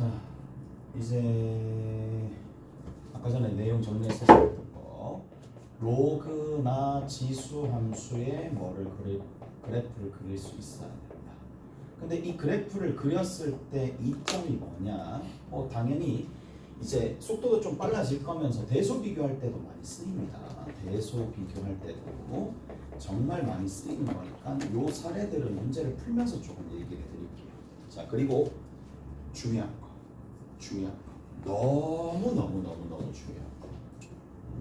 자, 이제 아까 전에 내용 정리했었던 거 로그나 지수 함수의 그래프를 그릴 수 있어야 된다. 근데 이 그래프를 그렸을 때 이점이 뭐냐? 당연히 이제 속도도 좀 빨라질 거면서 대소 비교할 때도 많이 쓰입니다. 대소 비교할 때도 정말 많이 쓰이는 거니까 요 사례들은 문제를 풀면서 조금 얘기를 드릴게요. 자, 그리고 중요한 거. 너무 중요한 거.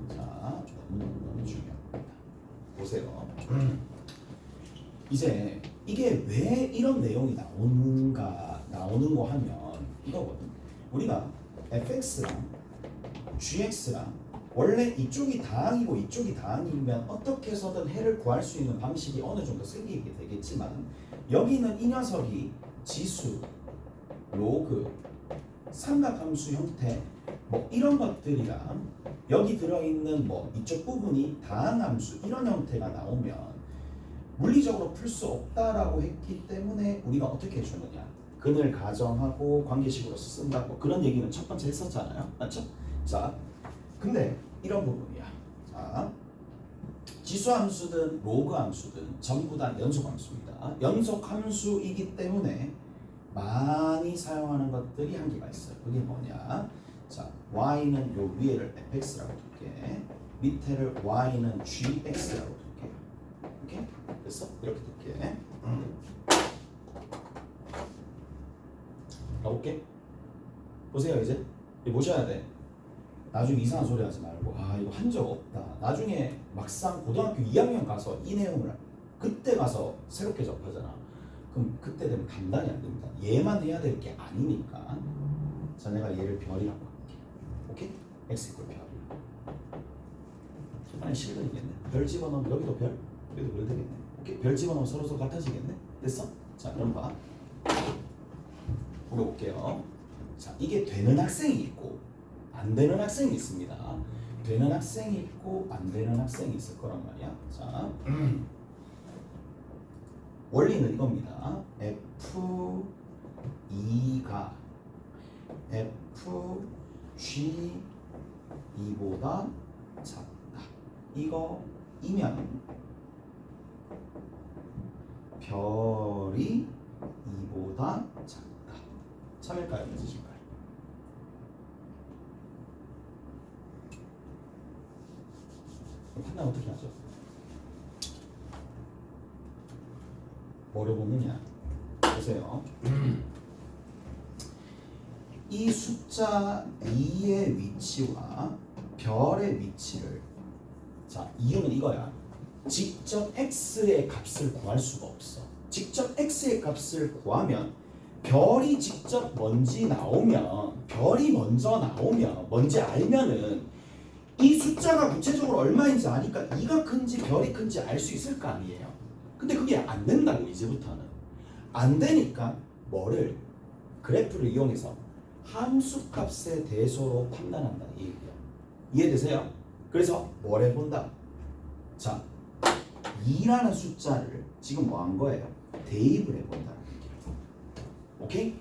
자, 너무 중요한 겁니다. 보세요. 이제 이게 왜 이런 내용이 나오는 거 하면 이거거든. 우리가 fx랑 gx랑 원래 이쪽이 다항이고 이쪽이 다항이면 어떻게 해서든 해를 구할 수 있는 방식이 어느 정도 생기게 되겠지만 여기는 이 녀석이 지수, 로그, 삼각함수 형태 뭐 이런 것들이랑 여기 들어있는 뭐 이쪽 부분이 다항함수 이런 형태가 나오면 물리적으로 풀 수 없다라고 했기 때문에 우리가 어떻게 해주느냐, 근을 가정하고 관계식으로 쓴다고 그런 얘기는 첫 번째 했었잖아요, 맞죠? 자, 근데 이런 부분이야. 자, 지수함수든 로그함수든 전부 다 연속함수입니다. 연속함수이기 때문에 많이 사용하는 것들이 한 개가 있어요. 그게 뭐냐? 자, y는 요 위에를 fx라고 둘게, 밑에를 y는 gx라고 둘게. 오케이? 됐어? 이렇게 둘게. 가볼게. 보세요. 이제 보셔야 돼. 나중에 이상한 소리 하지 말고 이거 한 적 없다. 나중에 막상 고등학교 2학년 가서 이 내용을 그때 가서 새롭게 접하잖아. 그럼 그때 되면 감당이 안 됩니다. 얘만 해야 될 게 아니니까. 자, 내가 얘를 별이라고 할게. 오케이? x 이퀄 별. 아니 실근이겠네. 별 집어넣으면 여기도 별, 여기도 별 되겠네. 오케이? 별 집어넣으면 서로 같아지겠네. 됐어? 자, 그럼 봐. 물어볼게요. 자, 이게 되는 학생이 있고 안 되는 학생이 있습니다. 되는 학생이 있고 안 되는 학생이 있을 거란 말이야. 자, 원리는 이겁니다. F2가 FG2보다 작다. 이거이면 별이 2보다 작다. 참일까요? 늦으실까요? 판단 어떻게 하죠? 뭐를 보느냐? 보세요. 이 숫자 2의 위치와 별의 위치를, 자, 이유는 이거야. 직접 x의 값을 구할 수가 없어. 직접 x의 값을 구하면 별이 직접 먼저 나오면, 별이 먼저 나오면, 뭔지 알면은 이 숫자가 구체적으로 얼마인지 아니까 2가 큰지 별이 큰지 알 수 있을 거 아니에요. 근데 그게 안 된다고. 이제부터는 안 되니까 뭐를, 그래프를 이용해서 함수값의 대소로 판단한다 이 얘기야. 이해되세요? 그래서 뭘 해본다? 자, 2라는 숫자를 지금 뭐 한 거예요? 대입을 해본다는 얘기야. 오케이?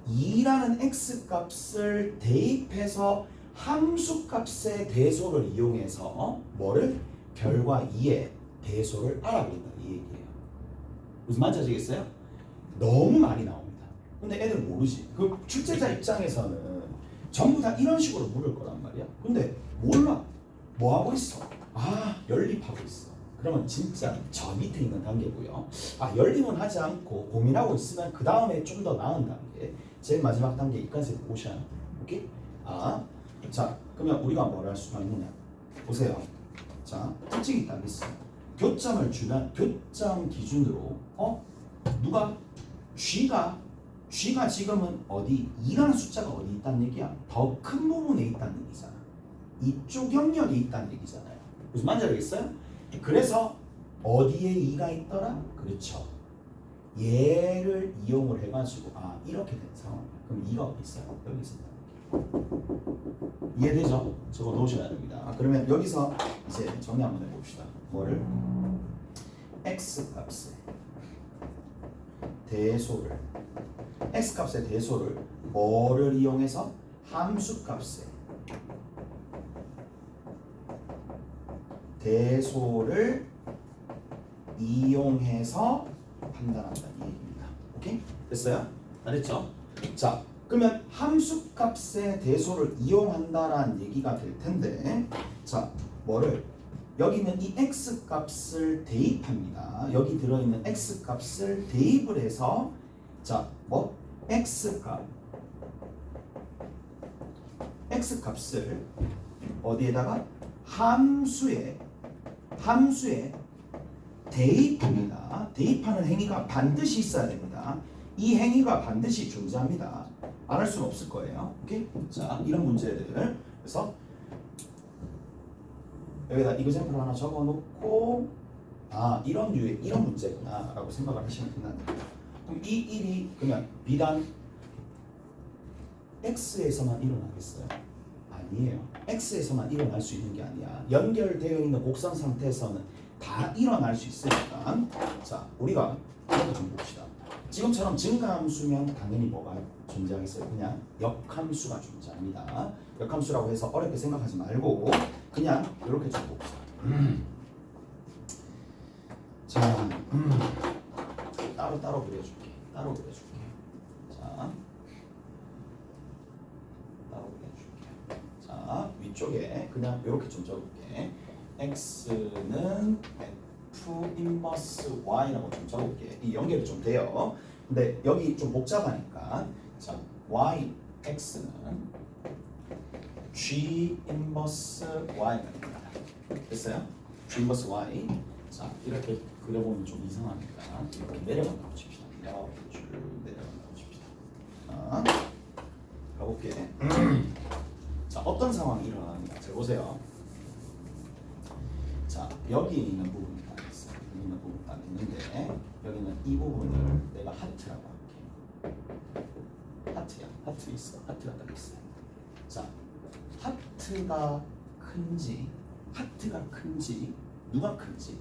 2라는 x값을 대입해서 함수값의 대소를 이용해서 뭐를? 별과 2의 대소를 알아본다 이 얘기예요. 무슨 말인지 아시겠어요? 너무 많이 나옵니다. 근데 애들 모르지. 그 출제자 입장에서는 전부 다 이런 식으로 물을 거란 말이야. 근데 몰라. 뭐 하고 있어? 연립하고 있어. 그러면 진짜 저 밑에 있는 단계고요. 연립은 하지 않고 고민하고 있으면 그 다음에 좀 더 나은 단계, 제일 마지막 단계 이까지 오셔야 돼. 오케이? 자, 그러면 우리가 뭘 할 수가 있느냐? 보세요. 자, 특징이 딱 있어. 교점을 주면 교점 기준으로 누가? G가 지금은 어디? 2라는 숫자가 어디 있다는 얘기야? 더 큰 부분에 있다는 얘기잖아. 이쪽 영역에 있다는 얘기잖아요. 무슨 말인지 알겠어요? 그래서 어디에 2가 있더라? 그렇죠. 얘를 이용을 해가지고 이렇게 된 상황이야. 그럼 2가 어디 있어요? 여기 있습니다. 이해되죠? 저거 놓으셔야 됩니다. 그러면 여기서 이제 정리 한번 해봅시다. 뭐를? x 값의 대소를 x값의 대소를 뭐를 이용해서? 함수값의 대소를 이용해서 판단한다는 얘기입니다. 오케이? 됐어요? 알겠죠? 자, 그러면 함수값의 대소를 이용한다라는 얘기가 될 텐데, 자, 뭐를? 여기는 이 x값을 대입합니다. 여기 들어있는 x값을 대입을 해서, 자, 뭐? x값을 어디에다가? 함수에 대입합니다. 대입하는 행위가 반드시 있어야 됩니다. 이 행위가 반드시 존재합니다. 안 할 수는 없을 거예요. 오케이? 자, 이런 문제들. 그래서 여기다 이그샘플 하나 적어놓고, 아, 이런 류의 이런 문제구나라고 생각을 하시면 된답니다. 그럼 이 일이 그러면 비단 x에서만 일어나겠어요? 아니에요. x에서만 일어날 수 있는 게 아니야. 연결되어 있는 곡선 상태에서는 다 일어날 수 있으니까. 자, 우리가 이것도 좀 봅시다. 지금처럼 증가함수면 당연히 뭐가 존재하겠어요? 그냥 역함수가 존재합니다. 역함수라고 해서 어렵게 생각하지 말고 그냥 이렇게 좀 봅시다. 자, 따로 그려줄게. 따로 그려줄게. 자, 따로 그려줄게. 자, 위쪽에 그냥 이렇게 좀 적을게. x는 f 인버스 y라고 좀 적을게. 이 연결이 좀 돼요. 근데 여기 좀 복잡하니까, 자, y x는 g 인버스 y가 됩니다. 됐어요? g 인버스 y. 자, 이렇게 그려보면 좀 이상하니까 이렇게 내려간다고 칩시다. 이렇게 쭉 내려간다고 칩시다. 자, 가볼게. 자, 어떤 상황이 일어나는가? 잘 보세요. 자, 여기 있는 부분이 딱 있어요. 여기 있는 부분이 딱 있는데, 여기는 이 부분을 내가 하트라고 할게. 하트야. 하트 있어. 하트가 딱 있어요. 자, 하트가 큰지, 누가 큰지,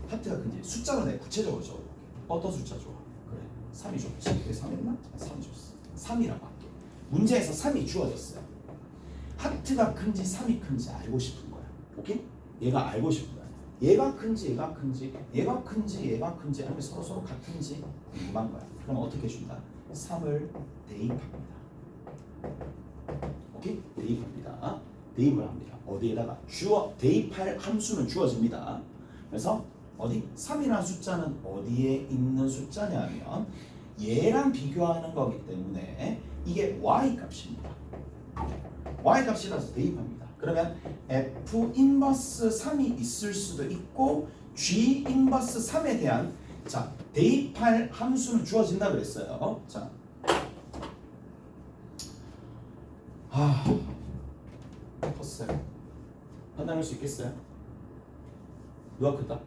하트가 큰지 숫자로 내가 구체적으로 적어볼게. 어떤 숫자 좋아? 그래, 3이 좋지. 왜 3 했나? 3이 좋았어. 3이라고 할게. 문제에서 3이 주어졌어요. 하트가 큰지 3이 큰지 알고 싶은 거야. 오케이? 얘가 알고 싶은 거야. 얘가 큰지 아니면 서로 같은지 궁금한 거야. 그럼 어떻게 준다? 3을 대입합니다. 오케이? 대입합니다. 대입을 합니다. 어디에다가? 대입할 함수는 주어집니다. 그래서 어디? 3이라는 숫자는 어디에 있는 숫자냐면 얘랑 비교하는 거기 때문에 이게 y 값입니다. y 값이라서 대입합니다. 그러면 f 인버스 3이 있을 수도 있고 g 인버스 3에 대한, 자, 대입할 함수는 주어진다 그랬어요. 자, 컸어요. 판단할 수 있겠어요? 누가 크다?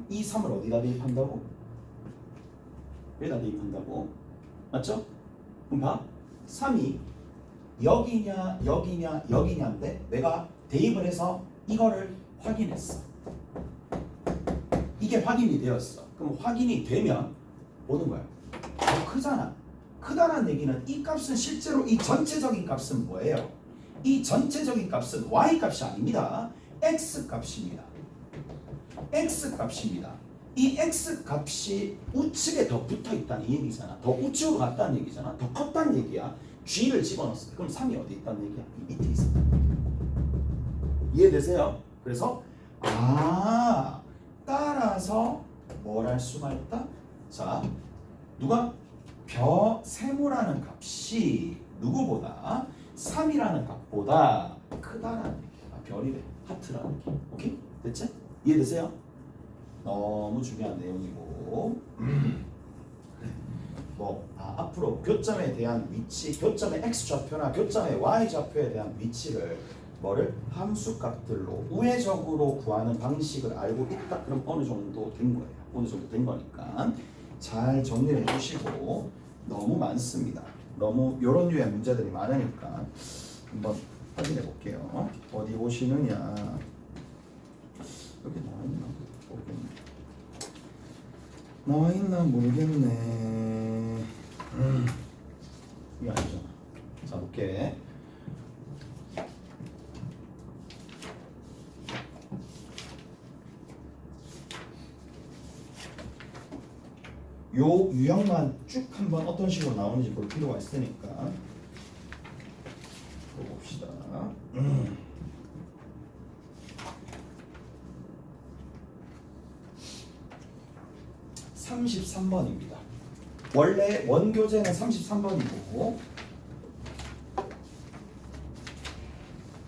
이 3을 어디다 대입한다고? 여기다 대입한다고? 맞죠? 그럼 봐. 3이 여기냐인데 내가 대입을 해서 이거를 확인했어. 이게 확인이 되었어. 그럼 확인이 되면 오는 거야. 더 크잖아. 크다는 얘기는 이 값은 실제로 이 전체적인 값은 뭐예요? 이 전체적인 값은 y 값이 아닙니다. x 값입니다. x 값입니다. 이 x 값이 우측에 더 붙어 있다는 얘기잖아. 더 우측으로 갔다는 얘기잖아. 더 컸다는 얘기야. g를 집어넣었어. 그럼 3이 어디 있다는 얘기야? 이 밑에 있어. 이해되세요? 그래서 따라서 뭘 할 수가 있다? 자, 누가? 세모라는 값이 누구보다 3이라는 값보다 크다라는 얘기야. 별이래. 하트라는 얘기. 오케이? 됐지? 이해되세요? 너무 중요한 내용이고, 앞으로 교점에 대한 위치, 교점의 x좌표나 교점의 y좌표에 대한 위치를 함수값들로 우회적으로 구하는 방식을 알고 있다. 그럼 어느 정도 된 거예요. 어느 정도 된 거니까 잘 정리해 주시고, 너무 많습니다. 너무 이런 류의 문제들이 많으니까 한번 확인해 볼게요. 어디 보시느냐? 여기 나와 있나 모르겠네. 이게 아니잖아. 자, 볼게. 요 유형만 쭉 한번 어떤 식으로 나오는지 볼 필요가 있으니까 봅시다. 33번입니다. 원래 원교재는 33번이고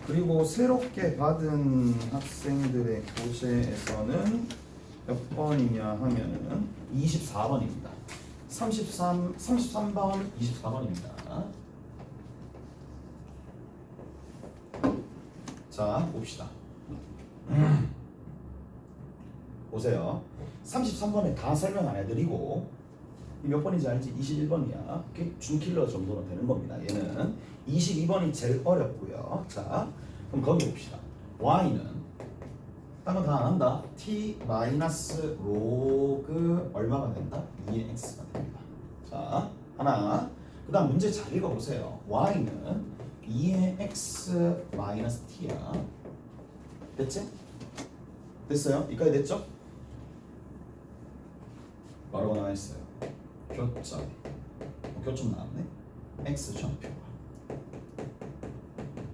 그리고 새롭게 받은 학생들의 교재에서는 몇 번이냐 하면은 24번입니다. 33번, 24번입니다. 자, 봅시다. 보세요. 33번에 다 설명 안 해드리고 몇 번인지 알지? 21번이야. 준킬러 정도는 되는 겁니다. 얘는 22번이 제일 어렵고요. 자, 그럼 거기 봅시다. y는 딴 건 다 안 한다. t 마이너스 로그 얼마가 된다? 2의 x가 됩니다. 자, 하나. 그 다음 문제 잘 읽어보세요. y는 2의 x 마이너스 t야. 됐지? 됐어요? 여기까지 됐죠? 뭐라고 나와있어요? 교점. 교점 나왔네? x 좌표가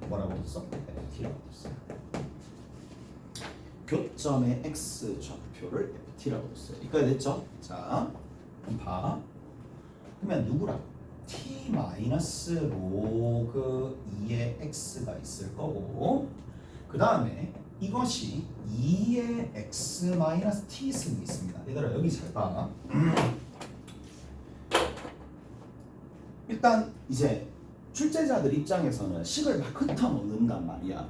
뭐라고 썼어? ft라고 썼어요. 교점의 x 좌표를 ft라고 썼어요. 여기까지 됐죠? 자, 그럼 봐. 그러면 누구라고? t 마이너스 로그 2의 x가 있을 거고 그 다음에 이것이 2의 x 마이너스 t 승이 있습니다. 얘들아 여기 잘 봐. 일단 이제 출제자들 입장에서는 식을 막 흩어놓는단 말이야.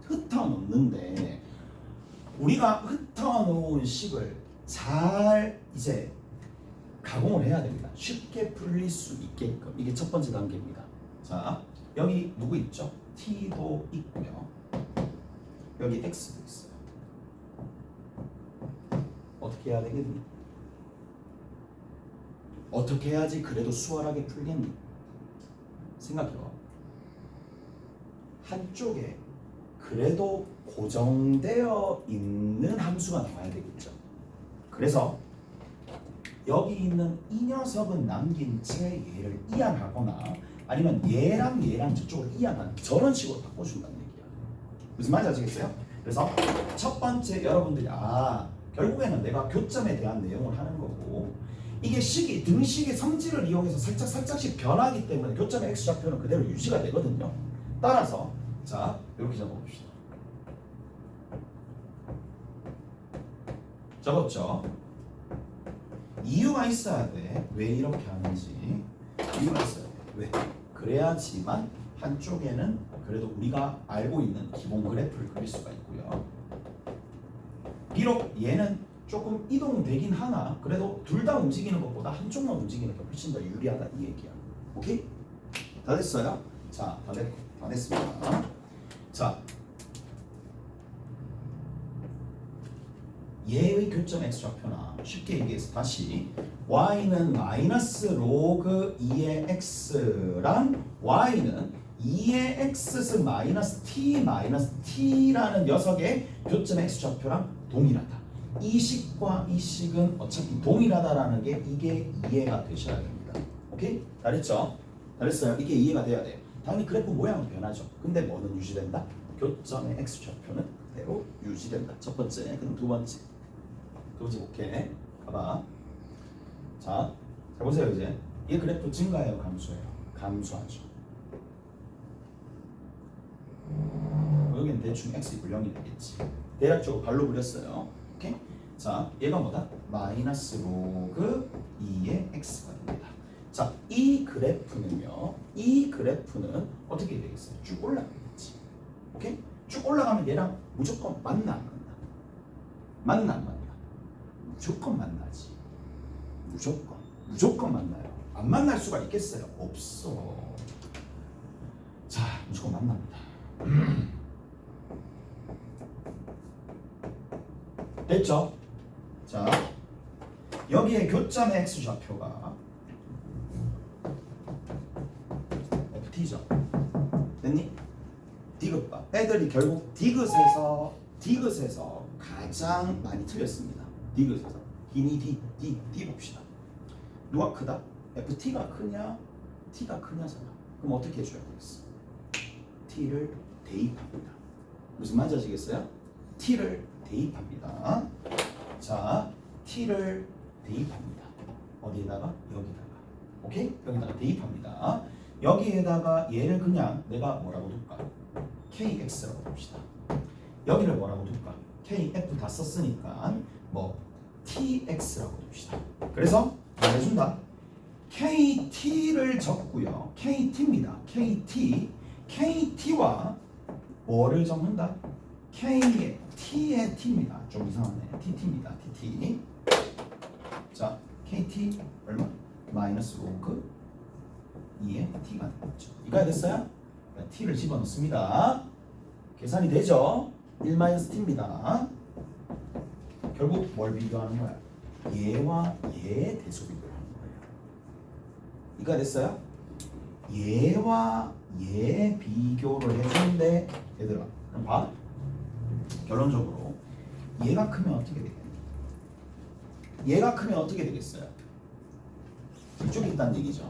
흩어놓는데 우리가 흩어놓은 식을 잘 이제 가공을 해야 됩니다. 쉽게 풀릴 수 있게끔. 이게 첫 번째 단계입니다. 자, 여기 누구 있죠? t도 있고요. 여기 x도 있어요. 어떻게 해야 되겠니? 어떻게 해야지 그래도 수월하게 풀겠니? 생각해봐. 한쪽에 그래도 고정되어 있는 함수가 나와야 되겠죠. 그래서 여기 있는 이 녀석은 남긴 채 얘를 이항하거나 아니면 얘랑 저쪽을 이항하는 저런 식으로 바꿔준다는 얘기야. 무슨 말인지 아시겠어요? 그래서 첫 번째 여러분들이 결국에는 내가 교점에 대한 내용을 하는 거고 이게 식이 등식의 성질을 이용해서 살짝씩 변하기 때문에 교점의 x좌표는 그대로 유지가 되거든요. 따라서 자 이렇게 적어봅시다. 적었죠? 이유가 있어야 돼. 왜 이렇게 하는지 이유가 있어야 돼. 왜? 그래야지만 한쪽에는 그래도 우리가 알고 있는 기본 그래프를 그릴 수가 있고요. 비록 얘는 조금 이동되긴 하나 그래도 둘 다 움직이는 것보다 한쪽만 움직이는 게 훨씬 더 유리하다 이 얘기야. 오케이? 다 됐어요? 자, 다 됐습니다. 자, 얘의 교점 x좌표나 쉽게 얘기해서 다시 y는 마이너스 로그 2의 x랑 y는 2의 x승 마이너스 t라는 녀석의 교점 x좌표랑 동일하다. 이 식과 이 식은 어차피 동일하다라는 게 이게 이해가 되셔야 됩니다. 오케이? 잘했죠? 잘했어요. 이게 이해가 돼야 돼요. 당연히 그래프 모양은 변하죠. 근데 뭐는 유지된다? 교점의 x좌표는 그대로 유지된다. 첫 번째. 그럼 두 번째 볼게. 가봐. 자 보세요. 이제 이 그래프 증가해요, 감소해요? 감소하죠. 여기는 대충 x 이퀄 0이 되겠지. 대략적으로 발로 그렸어요. 오케이? 자, 얘가 뭐다? 마이너스 로그 2의 x가 됩니다. 자, 이 그래프는요. 이 그래프는 어떻게 되겠어요? 쭉 올라가겠지. 오케이? 쭉 올라가면 얘랑 무조건 만나 안 만나? 만나 안 만나? 무조건 만나지. 무조건 만나요. 안 만날 수가 있겠어요? 없어. 자, 무조건 만납니다. 됐죠? 자, 여기에 교점의 x좌표가 ft죠. 됐니? 디귿바. 애들이 결국 디귿에서 가장 많이 틀렸습니다. 디귿에서. D 봅시다. 누가 크다? ft가 크냐? t가 크냐잖아. 그럼 어떻게 해줘야 되겠어? t를 대입합니다. 무슨 말인지 아시겠어요? t를 대입합니다. 자, t를 대입합니다. 어디에다가? 여기다가. 오케이? 여기다가 대입합니다. 여기에다가 얘를 그냥 내가 뭐라고 둘까? kx라고 둡시다. 여기를 뭐라고 둘까? kf 다 썼으니까 뭐 tx라고 둡시다. 그래서 말해준다. kt를 적고요. kt입니다. kt와 뭐를 적는다? t의 t입니다. 좀 이상하네. tt입니다. tt. 자, kt 얼마? 마이너스 로그 2의 t가 되겠죠. 이거 됐어요? t를 집어넣습니다. 계산이 되죠? 1-t입니다. 결국 뭘 비교하는 거야? 얘와 얘의 대소 비교를 하는 거예요. 이거 됐어요? 얘와 얘 비교를 해주는데 얘들아 그럼 봐. 결론적으로 얘가 크면 어떻게 되겠니? 얘가 크면 어떻게 되겠어요? 이쪽에 있다는 얘기죠.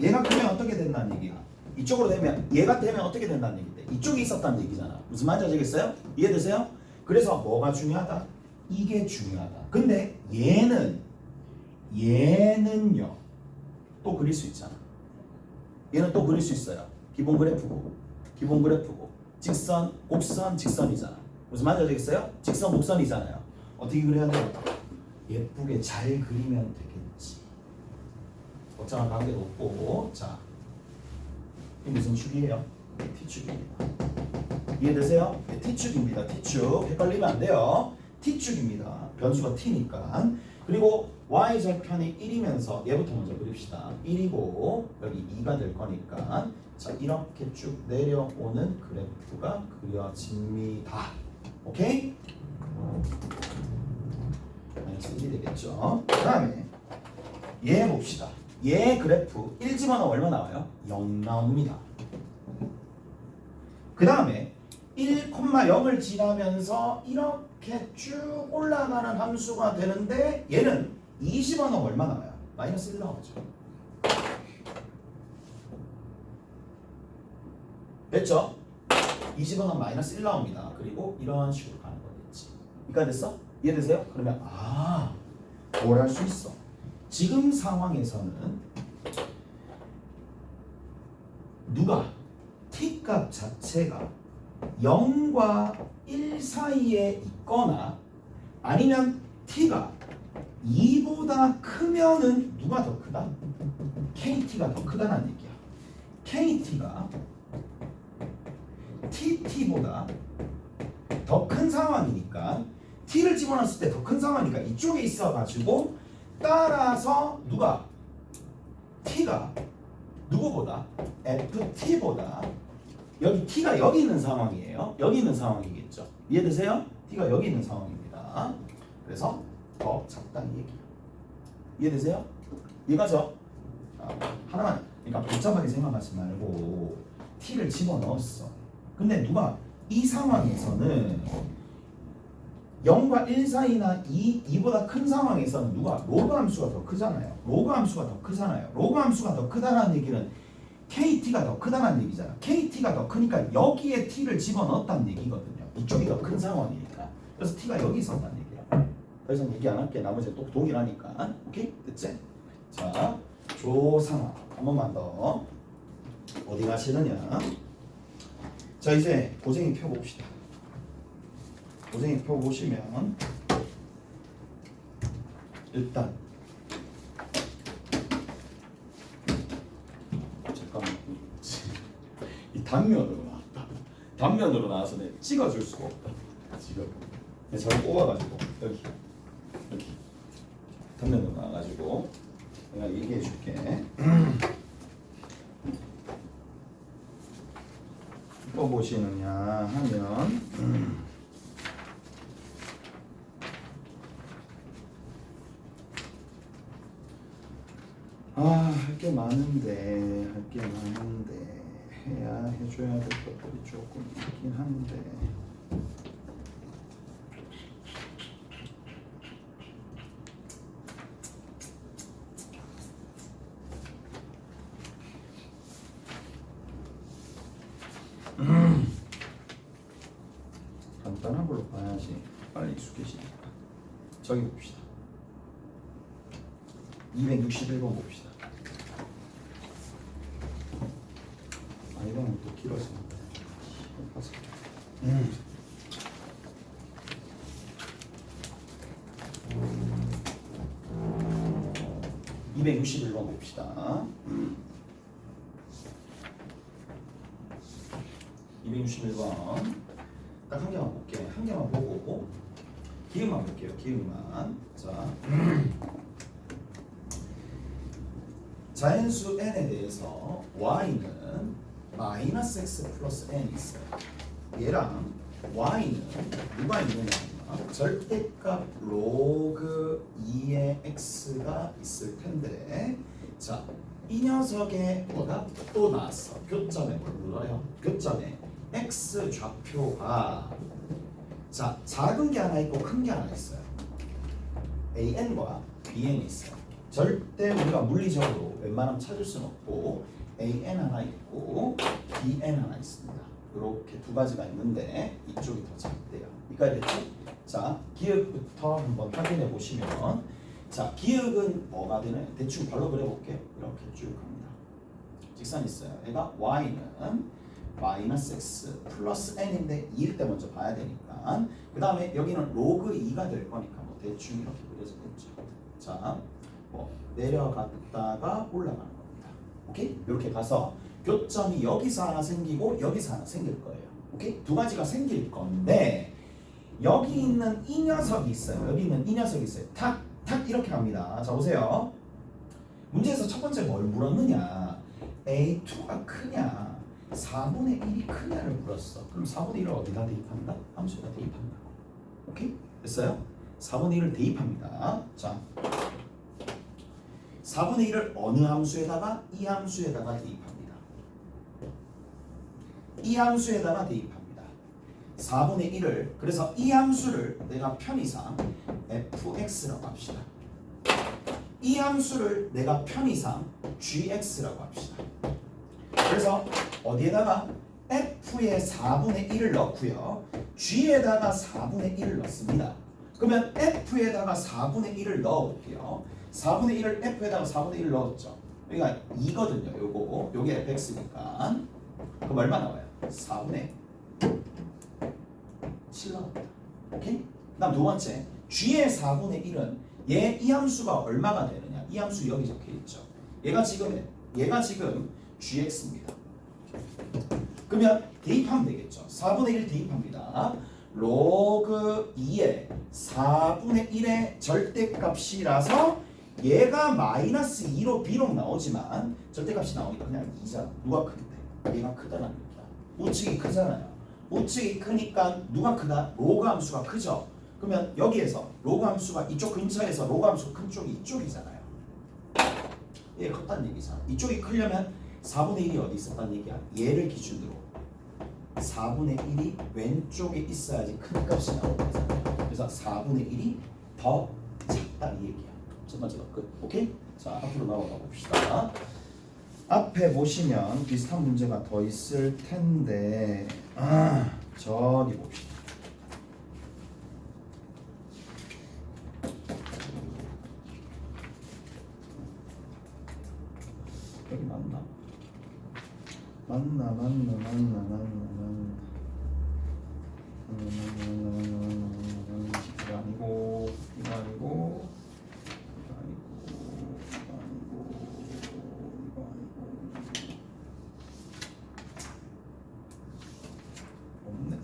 얘가 크면 어떻게 된다는 얘기야? 이쪽으로 되면 얘가 되면 어떻게 된다는 얘기인데 이쪽에 있었다는 얘기잖아. 무슨 말인지 아시겠어요? 이해되세요? 그래서 뭐가 중요하다? 이게 중요하다. 근데 얘는요 또 그릴 수 있잖아. 얘는 또 그릴 수 있어요. 기본 그래프고 직선, 곡선, 직선이잖아. 무슨 말인지 아시겠어요? 직선, 곡선이잖아요. 어떻게 그려야 돼요? 예쁘게 잘 그리면 되겠지. 복잡한 관계도 없고. 자, 이 무슨 축이에요? T축입니다. 이해되세요? 네, T축입니다. T축. 헷갈리면 안 돼요. T축입니다. 변수가 T니까. 그리고 Y절편이 1이면서 얘부터 먼저 그립시다. 1이고 여기 2가 될 거니까 자 이렇게 쭉 내려오는 그래프가 그려집니다. 오케이? 마이너스 1이 되겠죠. 그 다음에 얘 봅시다. 얘 그래프 1 집어넣으면 얼마 나와요? 0 나옵니다. 그 다음에 1,0을 지나면서 이렇게 쭉 올라가는 함수가 되는데 얘는 2 집어넣으면 얼마 나와요? 마이너스 1 나오죠. 됐죠? 2 집어넣으면 마이너스 1 나옵니다. 그리고 이런 식으로 가는 거겠지. 이까 됐어? 이해되세요? 그러면 뭘 할 수 있어? 지금 상황에서는 누가 t값 자체가 0과 1 사이에 있거나 아니면 t가 2보다 크면은 누가 더 크다? kt가 더 크다는 얘기야. kt가 tt보다 더 큰 상황이니까 t를 집어넣었을 때 더 큰 상황이니까 이쪽에 있어가지고 따라서 누가 t가 누구보다 ft보다 여기 t가 여기 있는 상황이에요. 여기 있는 상황이겠죠. 이해되세요? t가 여기 있는 상황입니다. 그래서 더 작다는 얘기예요. 이해되세요? 이해가죠? 하나만 그러니까 복잡하게 생각하지 말고 t를 집어넣었어. 근데 누가 이 상황에서는 0과 1 사이나 2보다 큰 상황에서는 누가 로그 함수가 더 크잖아요. 로그 함수가 더 크잖아요. 로그 함수가 더 크다는 얘기는 KT가 더 크다는 얘기잖아. KT가 더 크니까 여기에 T를 집어넣었다는 얘기거든요. 이쪽이 더 큰 상황이니까. 그래서 T가 여기 있었다는 얘기야. 더 이상 얘기 안 할게. 나머지 또 동일하니까. 오케이? 됐지? 자, 조상아. 한 번만 더. 어디 가시느냐. 자, 이제 고생이 펴봅시다. 고생이 펴보시면 일단 잠깐만 이 단면으로 나왔다. 단면으로 나와서 내 찍어줄 수가 없다. 지금 잘 뽑아가지고 여기 단면으로 나와가지고 내가 얘기해줄게. 뭐 보시느냐 하면 할 게 많은데 해줘야 될 것들이 조금 있긴 한데 간단한 걸로 봐야지 빨리 익숙해지니까. 저기 봅시다. 261번 봅시다. 이거는 또 길어서 261번 봅시다. 261번 딱 한 개만 볼게. 한 개만 보고 기억만 볼게요. 기억만. 자, 자연수 n에 대해서 y는 마이너스 x 플러스 n이 있어요. 얘랑 y는 누가 있느냐? 절대값 로그 2의 x가 있을 텐데, 자, 이 녀석의 뭐가 또 나왔어. 교점에 뭘 불러요? 교점에 x 좌표가 자 작은 게 하나 있고 큰 게 하나 있어요. an과 bn이 있어요. 절대 우리가 물리적으로 웬만하면 찾을 수는 없고 an 하나 있고 bn 하나 있습니다. 이렇게 두 가지가 있는데 이쪽이 더 작대요. 이까지 됐죠? 자, 기억부터 한번 확인해 보시면, 자, 기억은 뭐가 되나요? 대충 발로 그려볼게요. 이렇게 쭉 갑니다. 직선 있어요. 얘가 y는 마이너스 x 플러스 n인데 2일 때 먼저 봐야 되니까, 그 다음에 여기는 로그 2가 될 거니까 뭐 대충 이렇게 그려지겠죠. 자, 뭐 내려갔다가 올라가는 겁니다. 오케이? 이렇게 가서 교점이 여기서 하나 생기고 여기서 하나 생길 거예요. 오케이? 두 가지가 생길 건데, 여기 있는 이 녀석이 있어요. 여기 있는 이 녀석이 있어요. 탁 이렇게 갑니다. 자, 보세요. 문제에서 첫 번째 뭘 물었느냐? A2가 크냐 4분의 1이 크냐를 물었어. 그럼 4분의 1을 어디다 대입합니다? 함수에다 대입합니다. 오케이? 됐어요? 4분의 1을 대입합니다. 자, 4분의 1을 어느 함수에다가? 이 함수에다가 대입합니다. 이 함수에다가 대입합니다. 4분의 1을, 그래서 이 함수를 내가 편의상 fx라고 합시다. 이 함수를 내가 편의상 gx라고 합시다. 그래서 어디에다가 f에 4분의 1을 넣고요. g에다가 4분의 1을 넣습니다. 그러면 f에다가 4분의 1을 넣어볼게요. 4분의 1을 f에다가 4분의 1을 넣었죠. 그러니까 2거든요. 요거, 요게 fx니까. 그럼 얼마 나와요? 4분의 7 나옵니다. 오케이? 그 다음 두 번째, g의 4분의 1은 이 함수가 얼마가 되느냐? 이 함수 여기 적혀 있죠. 얘가 지금 gx입니다. 그러면 대입하면 되겠죠. 4분의 1 대입합니다. 로그 2의 4분의 1의 절대값이라서 얘가 마이너스 2로 비록 나오지만 절대값이 나오니까 그냥 2잖아. 누가 큰데? 얘가 크다는 얘기야. 우측이 크잖아요. 우측이 크니까 누가 크다? 로그 함수가 크죠. 그러면 여기에서 로그 함수가 이쪽 근처에서 로그 함수가 큰 쪽이 이쪽이잖아요. 얘가 컸다는 얘기잖아. 이쪽이 크려면 4분의 1이 어디 있었다는 얘기야. 얘를 기준으로 4분의 1이 왼쪽에 있어야지 큰 값이 나오는 거잖아요. 그래서 4분의 1이 더 작다 이 얘기야. 첫 번째가 끝. 오케이? 자, 앞으로 나아가 봅시다. 앞에 보시면 비슷한 문제가 더 있을 텐데, 저기 봅시다. 여기 맞나? 맞나? 이거 아니고 없나?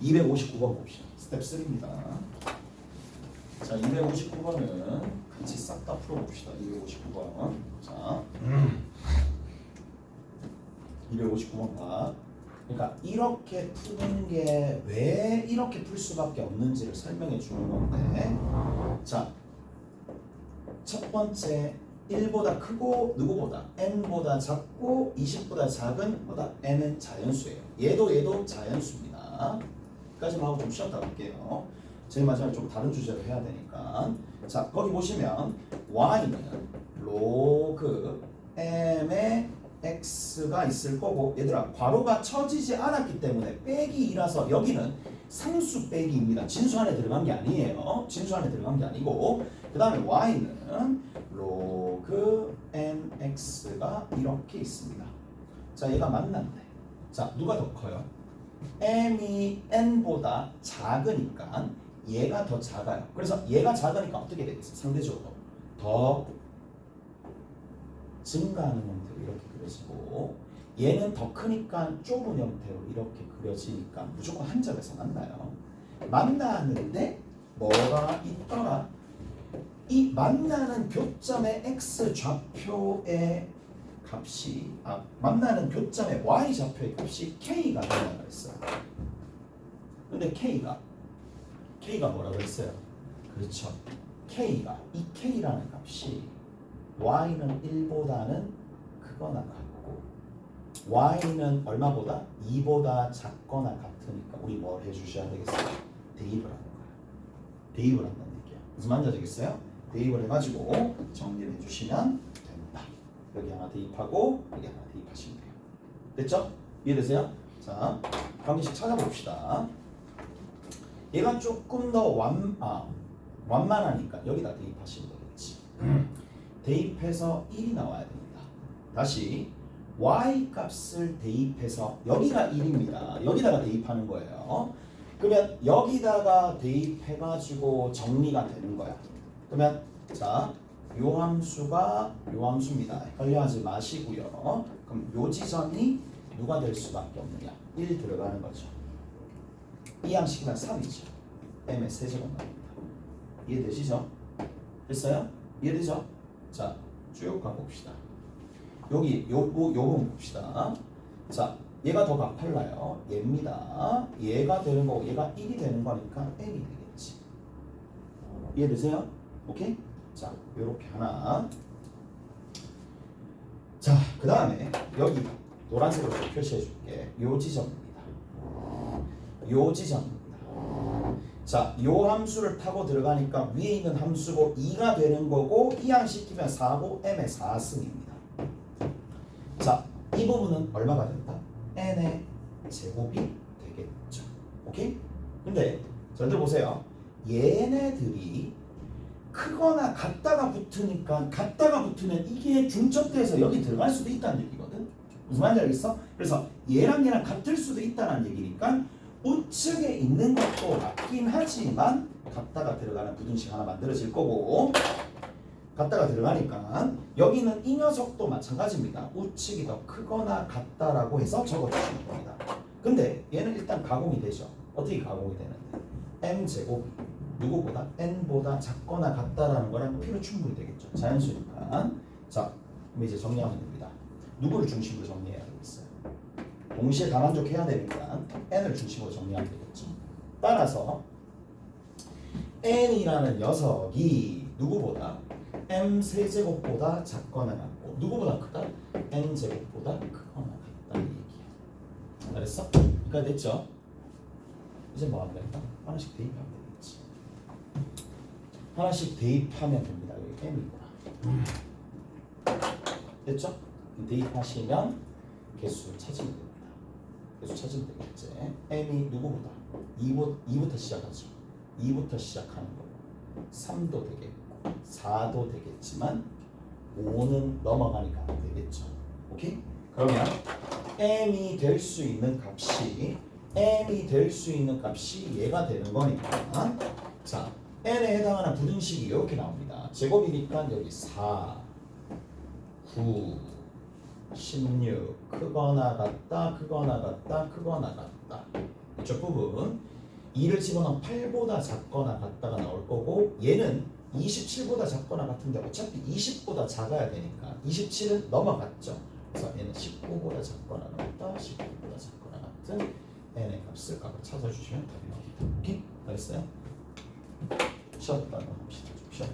259번 봅시다. 스텝 3입니다. 자, 259번은 같이 싹 다 풀어봅시다. 259번. 자, 259번 봐. 그러니까 이렇게 푸는 게 왜 이렇게 풀 수밖에 없는지를 설명해 주는 건데, 자, 첫 번째 1보다 크고 누구보다 n보다 작고 20보다 작은 뭐다 n은 자연수예요. 얘도 자연수입니다. 여기까지만 하고 좀 쉬었다 갈게요. 제일 마지막에 좀 다른 주제로 해야 되니까. 자, 거기 보시면 y는 로그 m의 x가 있을 거고, 얘들아 괄호가 쳐지지 않았기 때문에 빼기 2라서 여기는 상수 빼기입니다. 진수 안에 들어간 게 아니에요. 진수 안에 들어간 게 아니고, 그 다음에 y는 로그 mx가 이렇게 있습니다. 자, 얘가 만난대. 자, 누가 더 커요? m이 n보다 작으니까 얘가 더 작아요. 그래서 얘가 작으니까 어떻게 되겠어요? 상대적으로 더 증가하는 형태로 이렇게 그려지고, 얘는 더 크니까 좁은 형태로 이렇게 그려지니까 무조건 한 점에서 만나요. 만나는데 뭐가 있더라? 이 만나는 교점의 x 좌표의 값이 만나는 교점의 y 좌표의 값이 k가 된다고 했어요. 근데 k가 뭐라고 했어요? 그렇죠. 이 k라는 값이 y는 1보다는 크거나 같고 y는 얼마보다? 2보다 작거나 같으니까 우리 뭘 해주셔야 되겠어요? 대입을 하는 거예요. 대입을 한다는 얘기야. 무슨 말인지 아시겠어요? 대입을 해가지고 정리를 해주시면 됩니다. 여기 하나 대입하고 여기 하나 대입하시면 돼요. 됐죠? 이해되세요? 자, 관계식 찾아봅시다. 얘가 조금 더 완만하니까 여기다 대입하시면 되겠지. 대입해서 1이 나와야 됩니다. 다시 y 값을 대입해서 여기가 1입니다. 여기다가 대입하는 거예요. 그러면 여기다가 대입해가지고 정리가 되는 거야. 그러면 자, 요 함수입니다. 헷갈려하지 마시고요. 그럼 요 지점이 누가 될 수밖에 없느냐? 1 들어가는 거죠. 이 양식이면 3이죠. m의 세제곱 나옵니다. 이해되시죠? 됐어요? 이해되죠? 자, 쭉 가봅시다. 여기 요 부분 봅시다. 자, 얘가 더 가팔라요. 얘입니다. 얘가 되는 거고 얘가 1이 되는 거니까 n이 되겠지. 이해되세요? 오케이? 자, 요렇게 하나. 자, 그 다음에 여기 노란색으로 표시해 줄게. 요 지점입니다. 요 지점입니다. 자, 요 함수를 타고 들어가니까 위에 있는 함수고 2가 되는 거고 이항시키면 4고 m의 4승입니다. 자, 이 부분은 얼마가 된다? n의 제곱이 되겠죠. 오케이? 근데 저들 보세요. 얘네들이 크거나 같다가 붙으니까 같다가 붙으면 이게 중첩돼서 여기 들어갈 수도 있다는 얘기거든. 무슨 말인지 알겠어? 그래서 얘랑 같을 수도 있다는 얘기니까 우측에 있는 것도 맞긴 하지만 같다가 들어가는 부등식 하나 만들어질 거고, 같다가 들어가니까 여기는 이 녀석도 마찬가지입니다. 우측이 더 크거나 같다라고 해서 적어주시면 됩니다. 근데 얘는 일단 가공이 되죠. 어떻게 가공이 되는데? m제곱이 누구보다? n보다 작거나 같다라는 거랑 필요 충분히 되겠죠. 자연수니까. 자, 그럼 이제 정리하면 됩니다. 누구를 중심으로 정리해야 되겠어요? 동시에 다 만족해야 되니까 n을 중심으로 정리하면 되겠죠. 따라서 n이라는 녀석이 누구보다? m 세제곱보다 작거나 같고 누구보다 크다? n 제곱보다 크거나 같다는 얘기야. 알았어? 그러니까 됐죠? 이제 뭐 하면 될까? 하나씩 대입하면 되겠지. 하나씩 대입하면 됩니다. 여기 m이구나. 됐죠? 대입하시면 개수 찾으면 됩니다. 개수 찾으면 되겠지. m이 누구보다? 2부터 시작하죠. 2부터 시작하는 거고 3도 되겠고 4도 되겠지만 5는 넘어가니까 안 되겠죠. 오케이? 그러면 m이 될 수 있는 값이 얘가 되는 거니까, 자, n에 해당하는 부등식이 이렇게 나옵니다. 제곱이니까 여기 4, 9, 16 크거나 같다, 크거나 같다, 크거나 같다. 이쪽 부분 2를 집어넣으면 8보다 작거나 같다가 나올 거고, 얘는 27보다 작거나 같은데 어차피 20보다 작아야 되니까 27은 넘어갔죠. 그래서 얘는 19보다 작거나 같다, 19보다 작거나 같다. 같은 n의 값을 각각 찾아주시면 답이 나옵니다. 오케이? 알겠어요? 쉬었다 봅시다. 좀 쉬었다.